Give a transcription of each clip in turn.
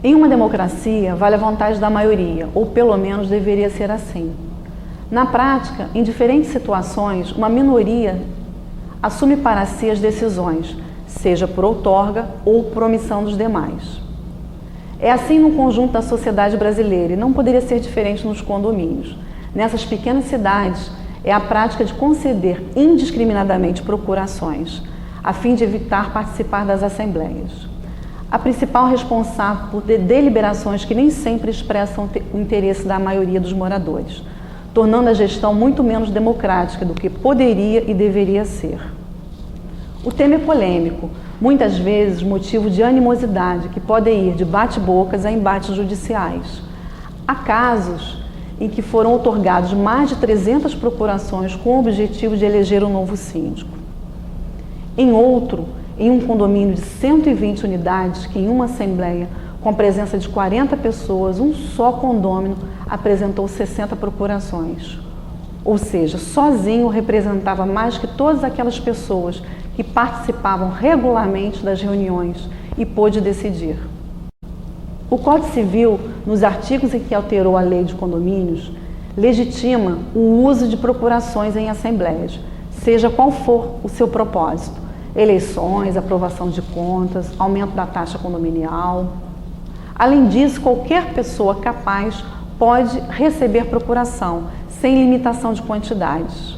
Em uma democracia, vale a vontade da maioria, ou pelo menos deveria ser assim. Na prática, em diferentes situações, uma minoria assume para si as decisões, seja por outorga ou por omissão dos demais. É assim no conjunto da sociedade brasileira e não poderia ser diferente nos condomínios. Nessas pequenas cidades, é a prática de conceder indiscriminadamente procurações, a fim de evitar participar das assembleias. A principal responsável por deliberações que nem sempre expressam o interesse da maioria dos moradores, tornando a gestão muito menos democrática do que poderia e deveria ser. O tema é polêmico, muitas vezes motivo de animosidade que pode ir de bate-bocas a embates judiciais. Há casos em que foram outorgados mais de 300 procurações com o objetivo de eleger um novo síndico. Em outro, em um condomínio de 120 unidades, que em uma assembleia com a presença de 40 pessoas, um só condômino apresentou 60 procurações. Ou seja, sozinho representava mais que todas aquelas pessoas que participavam regularmente das reuniões e pôde decidir. O Código Civil, nos artigos em que alterou a lei de condomínios, legitima o uso de procurações em assembleias, seja qual for o seu propósito: eleições, aprovação de contas, aumento da taxa condominial. Além disso, qualquer pessoa capaz pode receber procuração, sem limitação de quantidades.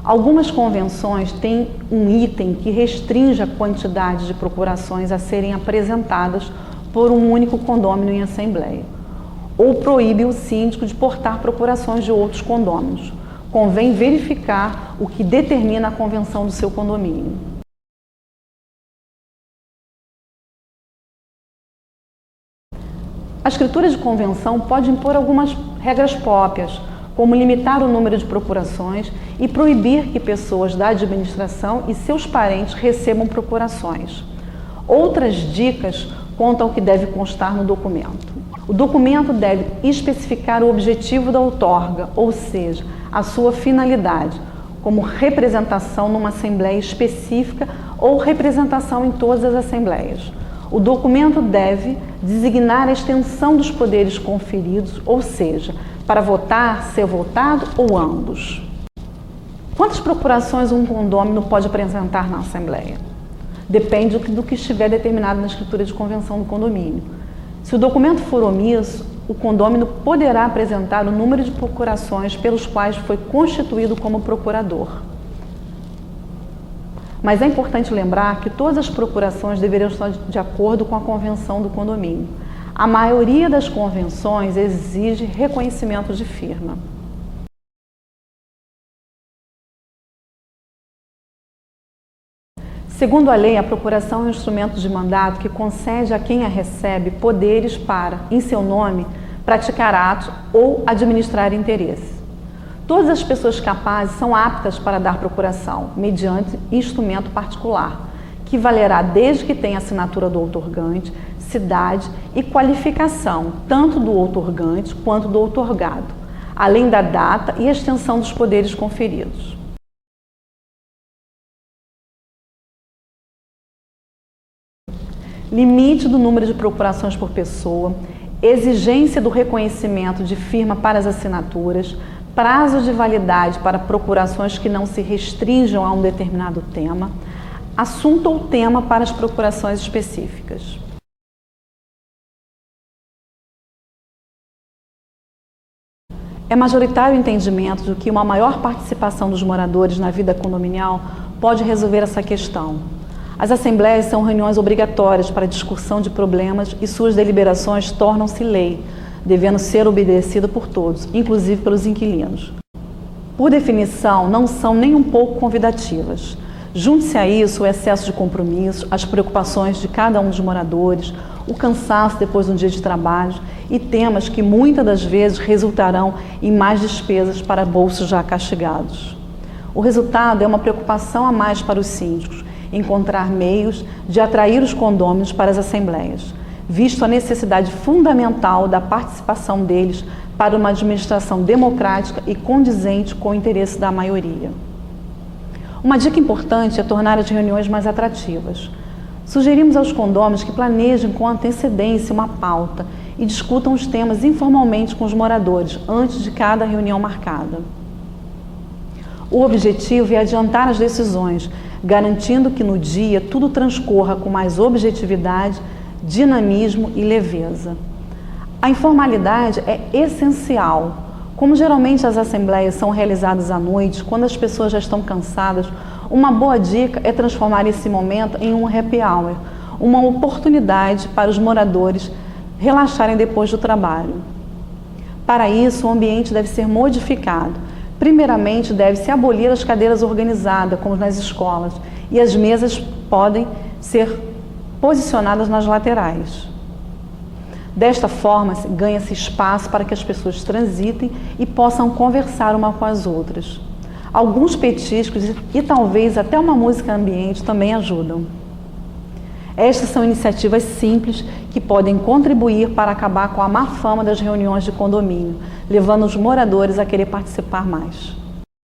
Algumas convenções têm um item que restringe a quantidade de procurações a serem apresentadas por um único condômino em assembleia, ou proíbe o síndico de portar procurações de outros condôminos. Convém verificar o que determina a convenção do seu condomínio. A escritura de convenção pode impor algumas regras próprias, como limitar o número de procurações e proibir que pessoas da administração e seus parentes recebam procurações. Outras dicas quanto ao que deve constar no documento. O documento deve especificar o objetivo da outorga, ou seja, a sua finalidade, como representação numa assembleia específica ou representação em todas as assembleias. O documento deve designar a extensão dos poderes conferidos, ou seja, para votar, ser votado ou ambos. Quantas procurações um condômino pode apresentar na assembleia? Depende do que estiver determinado na escritura de convenção do condomínio. Se o documento for omisso, o condômino poderá apresentar o número de procurações pelos quais foi constituído como procurador. Mas é importante lembrar que todas as procurações deveriam estar de acordo com a convenção do condomínio. A maioria das convenções exige reconhecimento de firma. Segundo a lei, a procuração é um instrumento de mandato que concede a quem a recebe poderes para, em seu nome, praticar atos ou administrar interesses. Todas as pessoas capazes são aptas para dar procuração, mediante instrumento particular, que valerá desde que tenha assinatura do outorgante, cidade e qualificação, tanto do outorgante quanto do outorgado, além da data e extensão dos poderes conferidos. Limite do número de procurações por pessoa, exigência do reconhecimento de firma para as assinaturas, prazo de validade para procurações que não se restringam a um determinado tema, assunto ou tema para as procurações específicas. É majoritário o entendimento de que uma maior participação dos moradores na vida condominial pode resolver essa questão. As assembleias são reuniões obrigatórias para discussão de problemas e suas deliberações tornam-se lei, devendo ser obedecida por todos, inclusive pelos inquilinos. Por definição, não são nem um pouco convidativas. Junte-se a isso o excesso de compromisso, as preocupações de cada um dos moradores, o cansaço depois de um dia de trabalho e temas que muitas das vezes resultarão em mais despesas para bolsos já castigados. O resultado é uma preocupação a mais para os síndicos, encontrar meios de atrair os condôminos para as assembleias, visto a necessidade fundamental da participação deles para uma administração democrática e condizente com o interesse da maioria. Uma dica importante é tornar as reuniões mais atrativas. Sugerimos aos condôminos que planejem com antecedência uma pauta e discutam os temas informalmente com os moradores antes de cada reunião marcada. O objetivo é adiantar as decisões, garantindo que no dia tudo transcorra com mais objetividade, dinamismo e leveza. A informalidade é essencial. Como geralmente as assembleias são realizadas à noite, quando as pessoas já estão cansadas, uma boa dica é transformar esse momento em um happy hour, uma oportunidade para os moradores relaxarem depois do trabalho. Para isso, o ambiente deve ser modificado. Primeiramente, deve-se abolir as cadeiras organizadas, como nas escolas, e as mesas podem ser posicionadas nas laterais. Desta forma, ganha-se espaço para que as pessoas transitem e possam conversar uma com as outras. Alguns petiscos e talvez até uma música ambiente também ajudam. Estas são iniciativas simples que podem contribuir para acabar com a má fama das reuniões de condomínio, levando os moradores a querer participar mais.